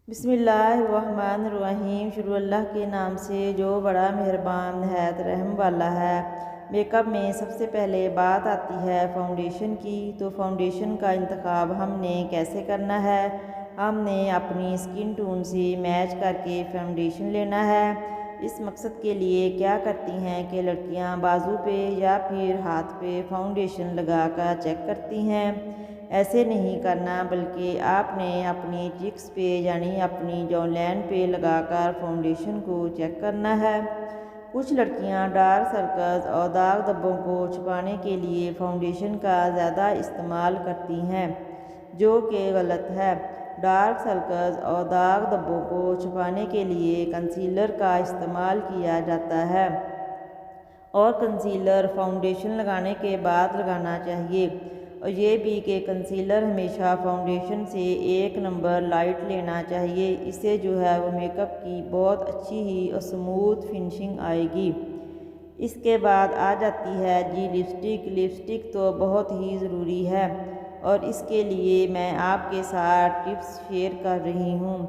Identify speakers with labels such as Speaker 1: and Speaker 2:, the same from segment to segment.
Speaker 1: بسم اللہ الرحمن الرحیم۔ شروع اللہ کے نام سے جو بڑا مہربان نہایت رحم والا ہے۔ میک اپ میں سب سے پہلے بات آتی ہے فاؤنڈیشن کی۔ تو فاؤنڈیشن کا انتخاب ہم نے کیسے کرنا ہے؟ ہم نے اپنی اسکن ٹون سے میچ کر کے فاؤنڈیشن لینا ہے۔ اس مقصد کے لیے کیا کرتی ہیں کہ لڑکیاں بازو پہ یا پھر ہاتھ پہ فاؤنڈیشن لگا کر چیک کرتی ہیں۔ ایسے نہیں کرنا، بلکہ آپ نے اپنی چیکس پہ یعنی اپنی جو لائن پہ لگا کر فاؤنڈیشن کو چیک کرنا ہے۔ کچھ لڑکیاں ڈارک سرکلز اور داغ دھبوں کو چھپانے کے لیے فاؤنڈیشن کا زیادہ استعمال کرتی ہیں، جو کہ غلط ہے۔ ڈارک سرکلز اور داغ دھبوں کو چھپانے کے لیے کنسیلر کا استعمال کیا جاتا ہے، اور کنسیلر فاؤنڈیشن لگانے کے بعد لگانا چاہیے۔ اور یہ بھی کہ کنسیلر ہمیشہ فاؤنڈیشن سے 1 نمبر لائٹ لینا چاہیے، اس سے جو ہے وہ میک اپ کی بہت اچھی ہی اور سموتھ فنشنگ آئے گی۔ اس کے بعد آ جاتی ہے لپسٹک۔ لپسٹک تو بہت ہی ضروری ہے، اور اس کے لیے میں آپ کے ساتھ ٹپس شیئر کر رہی ہوں۔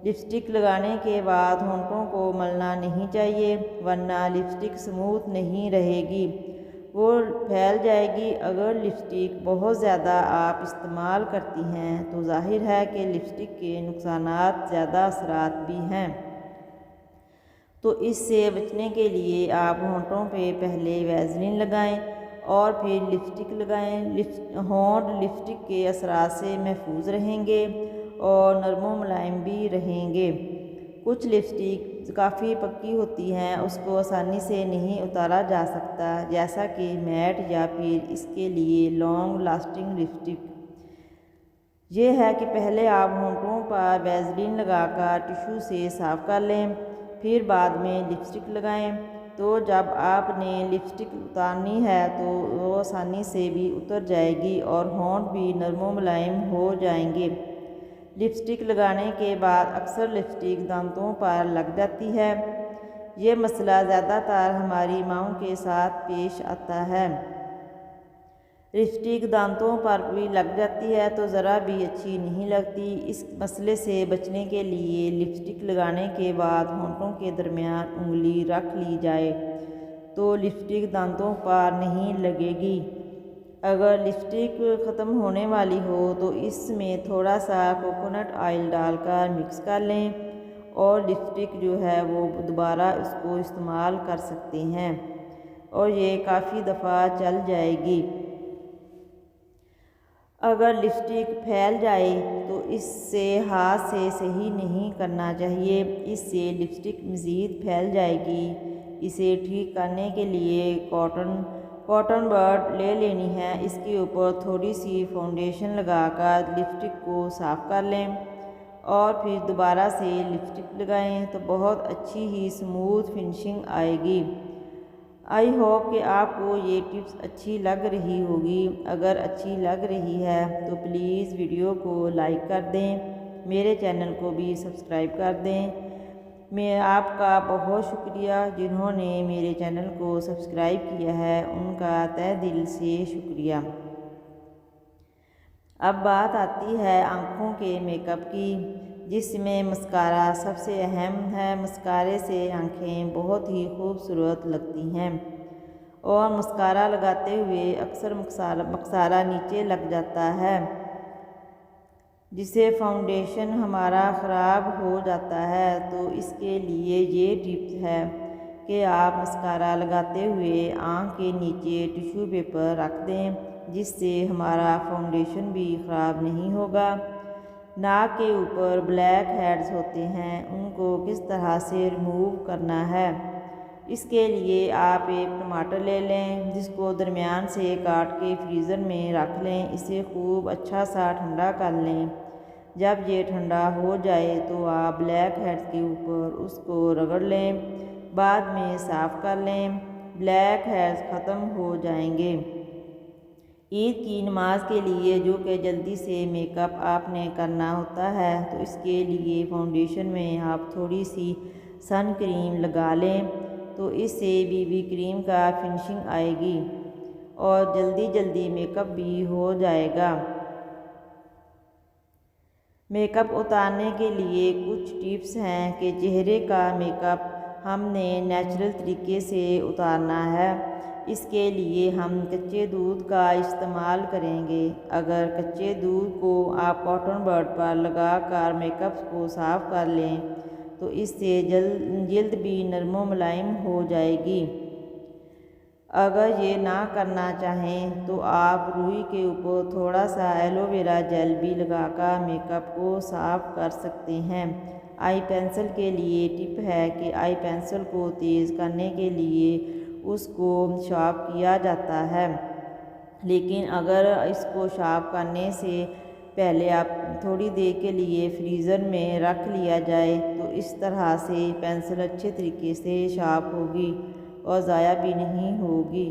Speaker 1: لپسٹک لگانے کے بعد ہونٹوں کو ملنا نہیں چاہیے، ورنہ لپسٹک سموتھ نہیں رہے گی، وہ پھیل جائے گی۔ اگر لپسٹک بہت زیادہ آپ استعمال کرتی ہیں تو ظاہر ہے کہ لپسٹک کے نقصانات زیادہ اثرات بھی ہیں۔ تو اس سے بچنے کے لیے آپ ہونٹوں پہ پہلے ویزلین لگائیں اور پھر لپسٹک لگائیں۔ ہونٹ لپسٹک کے اثرات سے محفوظ رہیں گے اور نرم و ملائم بھی رہیں گے۔ کچھ لپسٹک کافی پکی ہوتی ہیں، اس کو آسانی سے نہیں اتارا جا سکتا، جیسا کہ میٹ یا پھر اس کے لیے لانگ لاسٹنگ لپسٹک۔ یہ ہے کہ پہلے آپ ہونٹوں پر ویزلین لگا کر ٹشو سے صاف کر لیں، پھر بعد میں لپسٹک لگائیں۔ تو جب آپ نے لپسٹک اتارنی ہے تو وہ آسانی سے بھی اتر جائے گی اور ہونٹ بھی نرم و ملائم ہو جائیں گے۔ لپسٹک لگانے کے بعد اکثر لپسٹک دانتوں پر لگ جاتی ہے۔ یہ مسئلہ زیادہ تر ہماری ماؤں کے ساتھ پیش آتا ہے۔ لپسٹک دانتوں پر بھی لگ جاتی ہے تو ذرا بھی اچھی نہیں لگتی۔ اس مسئلے سے بچنے کے لیے لپسٹک لگانے کے بعد ہونٹوں کے درمیان انگلی رکھ لی جائے تو لپسٹک دانتوں پر نہیں لگے گی۔ اگر لپسٹک ختم ہونے والی ہو تو اس میں تھوڑا سا کوکونٹ آئل ڈال کر مکس کر لیں، اور لپسٹک جو ہے وہ دوبارہ اس کو استعمال کر سکتے ہیں، اور یہ کافی دفعہ چل جائے گی۔ اگر لپسٹک پھیل جائے تو اس سے ہاتھ سے صحیح نہیں کرنا چاہیے، اس سے لپسٹک مزید پھیل جائے گی۔ اسے ٹھیک کرنے کے لیے کاٹن بڈ لے لینی ہے، اس کے اوپر تھوڑی سی فاؤنڈیشن لگا کر لپسٹک کو صاف کر لیں اور پھر دوبارہ سے لپسٹک لگائیں تو بہت اچھی ہی سموتھ فنشنگ آئے گی۔ آئی ہوپ کہ آپ کو یہ ٹپس اچھی لگ رہی ہوگی۔ اگر اچھی لگ رہی ہے تو پلیز ویڈیو کو لائک کر دیں، میرے چینل کو بھی سبسکرائب کر دیں۔ میں آپ کا بہت شکریہ جنہوں نے میرے چینل کو سبسکرائب کیا ہے، ان کا تہہ دل سے شکریہ۔ اب بات آتی ہے آنکھوں کے میک اپ کی، جس میں مسکارا سب سے اہم ہے۔ مسکارے سے آنکھیں بہت ہی خوبصورت لگتی ہیں، اور مسکارا لگاتے ہوئے اکثر مسکارا نیچے لگ جاتا ہے، جس سے فاؤنڈیشن ہمارا خراب ہو جاتا ہے۔ تو اس کے لیے یہ ٹپس ہے کہ آپ مسکارا لگاتے ہوئے آنکھ کے نیچے ٹیشو پیپر رکھ دیں، جس سے ہمارا فاؤنڈیشن بھی خراب نہیں ہوگا۔ ناک کے اوپر بلیک ہیڈز ہوتے ہیں، ان کو کس طرح سے ریموو کرنا ہے؟ اس کے لیے آپ ایک ٹماٹر لے لیں، جس کو درمیان سے کاٹ کے فریزر میں رکھ لیں۔ اسے خوب اچھا سا ٹھنڈا کر لیں۔ جب یہ ٹھنڈا ہو جائے تو آپ بلیک ہیڈز کے اوپر اس کو رگڑ لیں، بعد میں صاف کر لیں، بلیک ہیڈز ختم ہو جائیں گے۔ عید کی نماز کے لیے جو کہ جلدی سے میک اپ آپ نے کرنا ہوتا ہے، تو اس کے لیے فاؤنڈیشن میں آپ تھوڑی سی سن کریم لگا لیں، تو اس سے بی بی کریم کا فنشنگ آئے گی اور جلدی میک اپ بھی ہو جائے گا۔ میک اپ اتارنے کے لیے کچھ ٹپس ہیں کہ چہرے کا میک اپ ہم نے نیچرل طریقے سے اتارنا ہے۔ اس کے لیے ہم کچے دودھ کا استعمال کریں گے۔ اگر کچے دودھ کو آپ کاٹن بڈ پر لگا کر میک اپ کو صاف کر لیں تو اس سے جلد بھی نرم و ملائم ہو جائے گی۔ اگر یہ نہ کرنا چاہیں تو آپ روئی کے اوپر تھوڑا سا ایلو ویرا جیل بھی لگا کر میک اپ کو صاف کر سکتے ہیں۔ آئی پینسل کے لیے ٹپ ہے کہ آئی پینسل کو تیز کرنے کے لیے اس کو شارپ کیا جاتا ہے، لیکن اگر اس کو شارپ کرنے سے پہلے آپ تھوڑی دیر کے لیے فریزر میں رکھ لیا جائے تو اس طرح سے پینسل اچھے طریقے سے شارپ ہوگی اور ضائع بھی نہیں ہوگی۔